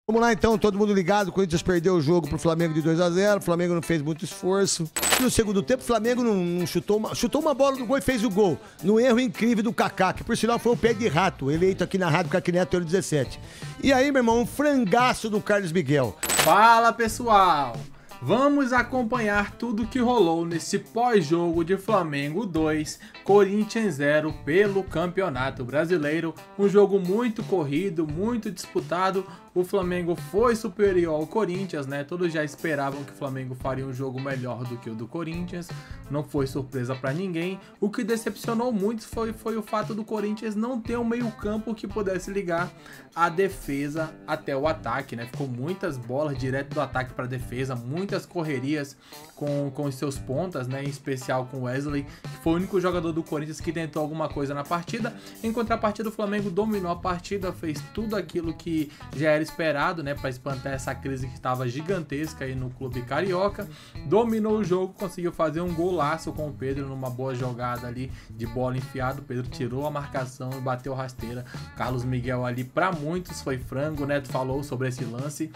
Vamos lá então, todo mundo ligado. O Corinthians perdeu o jogo pro Flamengo de 2-0. O Flamengo não fez muito esforço. No segundo tempo, o Flamengo não chutou uma bola do gol e fez o gol. No erro incrível do Kaká, que por sinal foi um pé de rato, eleito aqui na Rádio Caquineto 17. E aí, meu irmão, um frangaço do Carlos Miguel. Fala, pessoal! Vamos acompanhar tudo que rolou nesse pós-jogo de Flamengo 2, Corinthians 0 pelo Campeonato Brasileiro. Um jogo muito corrido, muito disputado. O Flamengo foi superior ao Corinthians, né? Todos já esperavam que o Flamengo faria um jogo melhor do que o do Corinthians. Não foi surpresa para ninguém. O que decepcionou muito foi o fato do Corinthians não ter um meio-campo que pudesse ligar a defesa até o ataque, né? Ficou muitas bolas direto do ataque para defesa, muitas correrias com os seus pontas, né? Em especial com o Wesley, que foi o único jogador do Corinthians que tentou alguma coisa na partida. Em contrapartida, o Flamengo dominou a partida, fez tudo aquilo que já era esperado, né, para espantar essa crise que estava gigantesca aí no clube carioca. Dominou o jogo, conseguiu fazer um golaço com o Pedro numa boa jogada ali de bola enfiada. O Pedro tirou a marcação e bateu rasteira. Carlos Miguel ali, para muitos foi frango. O Neto falou sobre esse lance,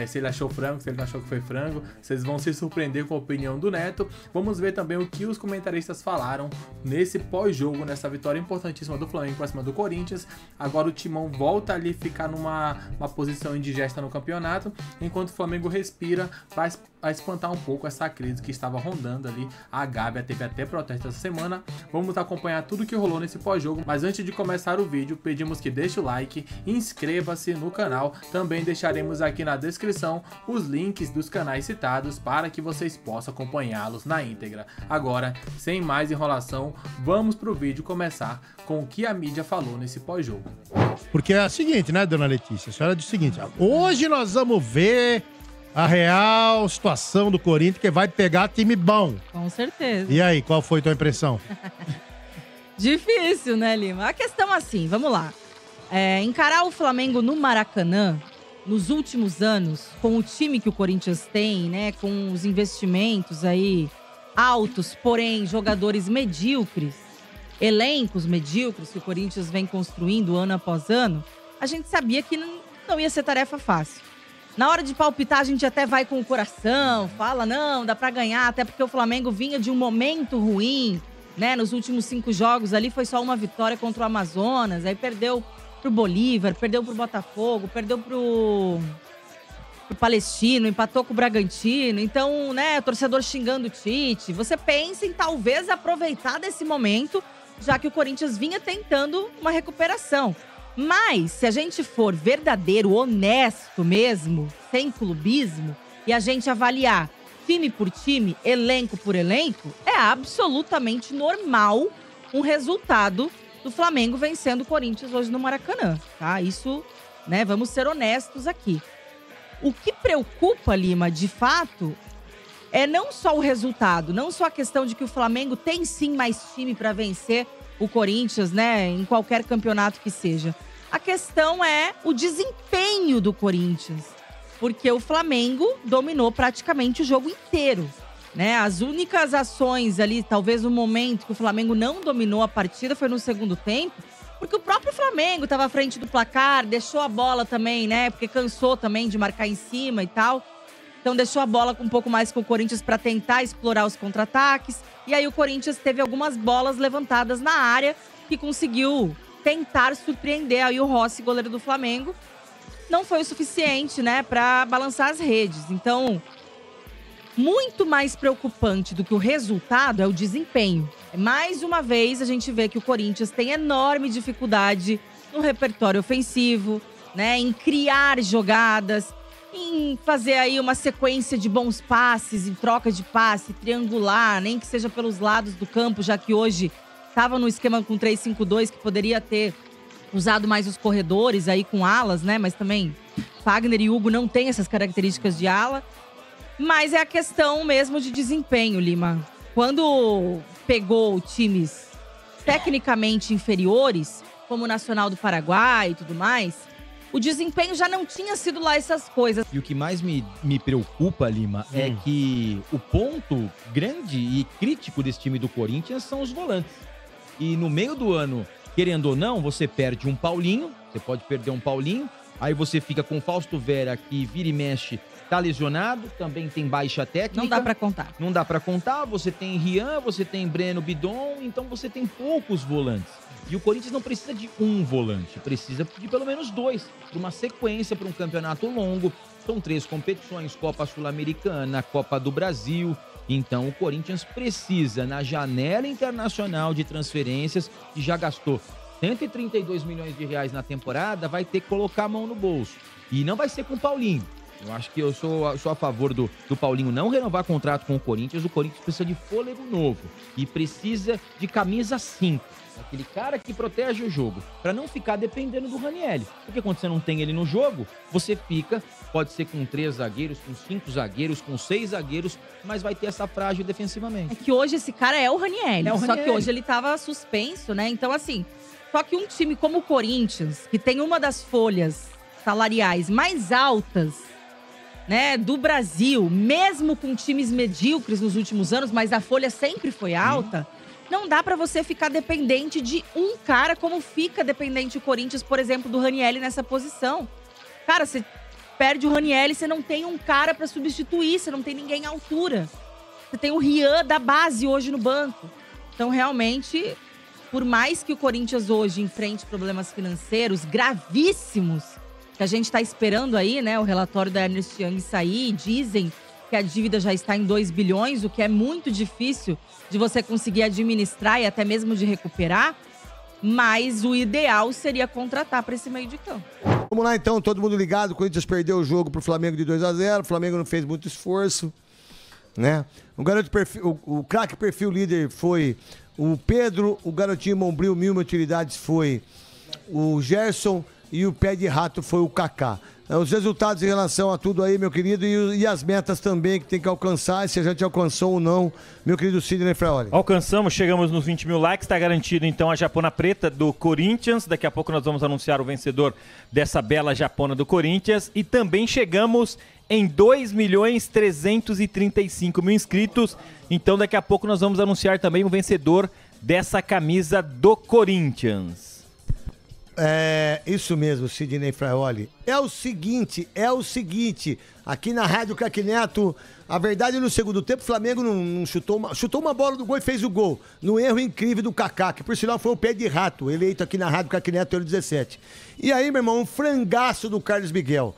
se ele achou frango, se ele não achou que foi frango. Vocês vão se surpreender com a opinião do Neto. Vamos ver também o que os comentaristas falaram nesse pós-jogo, nessa vitória importantíssima do Flamengo para cima do Corinthians. Agora o Timão volta ali ficar numa posição indigesta no campeonato, enquanto o Flamengo respira para espantar um pouco essa crise que estava rondando ali. A Gávea teve até protesto essa semana. Vamos acompanhar tudo que rolou nesse pós-jogo, mas antes de começar o vídeo, pedimos que deixe o like, inscreva-se no canal. Também deixaremos aqui na descrição os links dos canais citados para que vocês possam acompanhá-los na íntegra. Agora, sem mais enrolação, vamos pro vídeo começar com o que a mídia falou nesse pós-jogo. Porque é o seguinte, né, dona Letícia? A senhora diz o seguinte: hoje nós vamos ver a real situação do Corinthians, que vai pegar time bom. Com certeza. E aí, qual foi a tua impressão? Difícil, né, Lima? A questão assim, vamos lá. Encarar o Flamengo no Maracanã, nos últimos anos, com o time que o Corinthians tem, né, com os investimentos aí altos, porém jogadores medíocres, elencos medíocres que o Corinthians vem construindo ano após ano, a gente sabia que não ia ser tarefa fácil. Na hora de palpitar, a gente até vai com o coração, fala, não, dá pra ganhar, até porque o Flamengo vinha de um momento ruim, né? Nos últimos 5 jogos ali foi só uma vitória contra o Amazonas, aí perdeu pro Bolívar, perdeu pro Botafogo, perdeu pro Palestino, empatou com o Bragantino. Então, né, torcedor xingando o Tite. Você pensa em talvez aproveitar desse momento, já que o Corinthians vinha tentando uma recuperação. Mas, se a gente for verdadeiro, honesto mesmo, sem clubismo, e a gente avaliar time por time, elenco por elenco, é absolutamente normal um resultado do Flamengo vencendo o Corinthians hoje no Maracanã, tá? Isso, né, vamos ser honestos aqui. O que preocupa, Lima, de fato, é não só o resultado, não só a questão de que o Flamengo tem sim mais time para vencer o Corinthians, né, em qualquer campeonato que seja. A questão é o desempenho do Corinthians, porque o Flamengo dominou praticamente o jogo inteiro, né? As únicas ações ali, talvez no momento que o Flamengo não dominou a partida foi no segundo tempo, porque o próprio Flamengo estava à frente do placar, deixou a bola também, né, porque cansou também de marcar em cima e tal. Então deixou a bola um pouco mais com o Corinthians para tentar explorar os contra-ataques. E aí o Corinthians teve algumas bolas levantadas na área que conseguiu tentar surpreender aí o Rossi, goleiro do Flamengo. Não foi o suficiente, né, para balançar as redes. Então, muito mais preocupante do que o resultado é o desempenho. Mais uma vez a gente vê que o Corinthians tem enorme dificuldade no repertório ofensivo, né, em criar jogadas, em fazer aí uma sequência de bons passes, em troca de passe, triangular, nem que seja pelos lados do campo, já que hoje estava no esquema com 3-5-2, que poderia ter usado mais os corredores aí com alas, né? Mas também Fagner e Hugo não têm essas características de ala. Mas é a questão mesmo de desempenho, Lima. Quando pegou times tecnicamente inferiores, como o Nacional do Paraguai e tudo mais, o desempenho já não tinha sido lá essas coisas. E o que mais me preocupa, Lima, é que o ponto grande e crítico desse time do Corinthians são os volantes. E no meio do ano, querendo ou não, você perde um Paulinho, você pode perder um Paulinho, Aí você fica com o Fausto Vera, que vira e mexe, tá lesionado, também tem baixa técnica. Não dá pra contar. Não dá pra contar, você tem Rian, você tem Breno Bidon, então você tem poucos volantes. E o Corinthians não precisa de um volante, precisa de pelo menos 2, para uma sequência, para um campeonato longo. São 3 competições, Copa Sul-Americana, Copa do Brasil. Então o Corinthians precisa, na janela internacional de transferências, que já gastou 132 milhões de reais na temporada, vai ter que colocar a mão no bolso. E não vai ser com o Paulinho. Eu acho que eu sou a favor do Paulinho não renovar contrato com o Corinthians. O Corinthians precisa de fôlego novo e precisa de camisa 5. Aquele cara que protege o jogo, para não ficar dependendo do Ranieri. Porque quando você não tem ele no jogo, você fica, pode ser com 3 zagueiros, com 5 zagueiros, com 6 zagueiros, mas vai ter essa frágil defensivamente. É que hoje esse cara é o Ranieri, só que hoje ele tava suspenso, né? Então, assim, só que um time como o Corinthians, que tem uma das folhas salariais mais altas, né, do Brasil, mesmo com times medíocres nos últimos anos, mas a folha sempre foi alta, não dá pra você ficar dependente de um cara como fica dependente o Corinthians, por exemplo, do Ranieri nessa posição. Cara, você perde o Ranieri, você não tem um cara pra substituir, você não tem ninguém à altura. Você tem o Rian da base hoje no banco. Então, realmente, por mais que o Corinthians hoje enfrente problemas financeiros gravíssimos, que a gente tá esperando aí, né, o relatório da Ernst Young sair, dizem que a dívida já está em 2 bilhões, o que é muito difícil de você conseguir administrar e até mesmo de recuperar, mas o ideal seria contratar para esse meio de campo. Vamos lá então, todo mundo ligado, o Corinthians perdeu o jogo pro Flamengo de 2-0, o Flamengo não fez muito esforço, né? O garoto perfil, o craque perfil líder foi o Pedro, o garotinho Mombril, 1000 utilidades foi o Gerson e o pé de rato foi o Kaká. Os resultados em relação a tudo aí, meu querido, e as metas também que tem que alcançar, se a gente alcançou ou não, meu querido Sidney Fraoli. Alcançamos, chegamos nos 20 mil likes, está garantido então a japona preta do Corinthians, daqui a pouco nós vamos anunciar o vencedor dessa bela japona do Corinthians, e também chegamos em 2.335.000 inscritos, então daqui a pouco nós vamos anunciar também o vencedor dessa camisa do Corinthians. É, isso mesmo, Sidney Fraioli. É o seguinte, aqui na Rádio Craque Neto, a verdade no segundo tempo, o Flamengo não chutou uma bola do gol e fez o gol, no erro incrível do Kaká, que por sinal foi o pé de rato, eleito aqui na Rádio Craque Neto, ano 17. E aí, meu irmão, um frangaço do Carlos Miguel,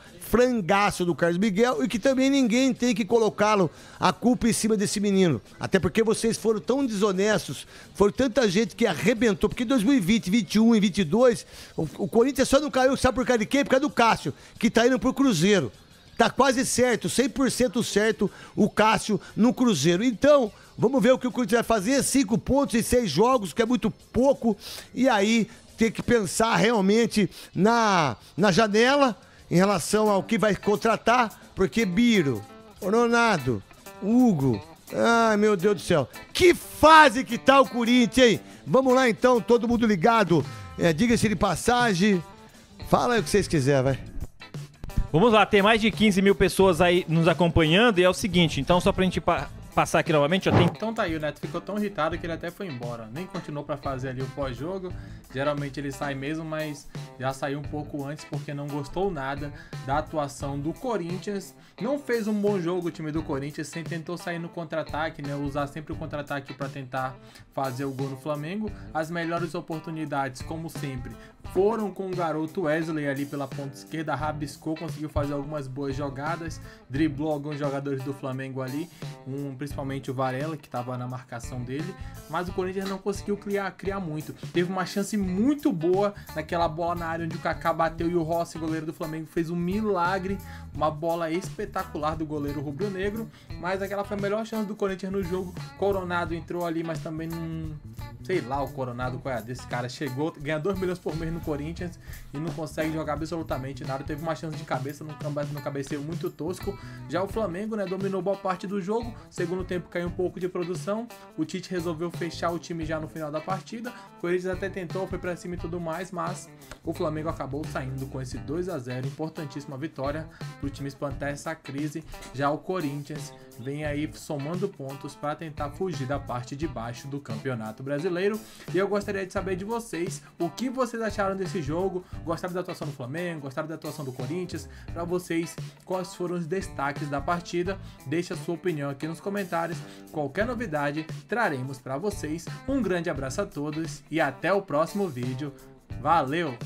e que também ninguém tem que colocá-lo a culpa em cima desse menino. Até porque vocês foram tão desonestos, foram tanta gente que arrebentou, porque em 2020, 21 e 22, o Corinthians só não caiu, sabe por causa de quem? Por causa do Cássio, que tá indo pro Cruzeiro. Tá quase certo, 100% certo o Cássio no Cruzeiro. Então, vamos ver o que o Corinthians vai fazer, 5 pontos em 6 jogos, que é muito pouco, e aí tem que pensar realmente na janela, em relação ao que vai contratar, porque Biro, Ronaldo, Hugo, ai meu Deus do céu, que fase que tá o Corinthians, hein? Vamos lá então, todo mundo ligado, diga-se de passagem, fala aí o que vocês quiserem, vai. Vamos lá, tem mais de 15 mil pessoas aí nos acompanhando, e é o seguinte, então só pra gente passar aqui novamente, já tem... Então tá aí, o Neto ficou tão irritado que ele até foi embora. Nem continuou pra fazer ali o pós-jogo. Geralmente ele sai mesmo, mas já saiu um pouco antes porque não gostou nada da atuação do Corinthians. Não fez um bom jogo o time do Corinthians, sempre tentou sair no contra-ataque, né? Usar sempre o contra-ataque pra tentar fazer o gol no Flamengo. As melhores oportunidades, como sempre, foram com o garoto Wesley ali pela ponta esquerda, rabiscou, conseguiu fazer algumas boas jogadas, driblou alguns jogadores do Flamengo ali, principalmente o Varela, que estava na marcação dele, mas o Corinthians não conseguiu criar muito. Teve uma chance muito boa naquela bola na área onde o Kaká bateu e o Rossi, goleiro do Flamengo, fez um milagre, uma bola espetacular do goleiro rubro-negro, mas aquela foi a melhor chance do Corinthians no jogo. Coronado entrou ali, mas também não... sei lá o Coronado qual é desse cara, chegou, ganha 2 milhões por mês no Corinthians e não consegue jogar absolutamente nada. Teve uma chance de cabeça no cabeceio muito tosco. Já o Flamengo, né, dominou boa parte do jogo. Segundo tempo caiu um pouco de produção. O Tite resolveu fechar o time já no final da partida. O Corinthians até tentou, foi pra cima e tudo mais, mas o Flamengo acabou saindo com esse 2-0, importantíssima vitória pro time espantar essa crise. Já o Corinthians vem aí somando pontos para tentar fugir da parte de baixo do Campeonato Brasileiro. E eu gostaria de saber de vocês o que vocês acharam desse jogo. Gostaram da atuação do Flamengo? Gostaram da atuação do Corinthians? Para vocês, quais foram os destaques da partida? Deixe a sua opinião aqui nos comentários. Qualquer novidade traremos para vocês. Um grande abraço a todos e até o próximo vídeo. Valeu!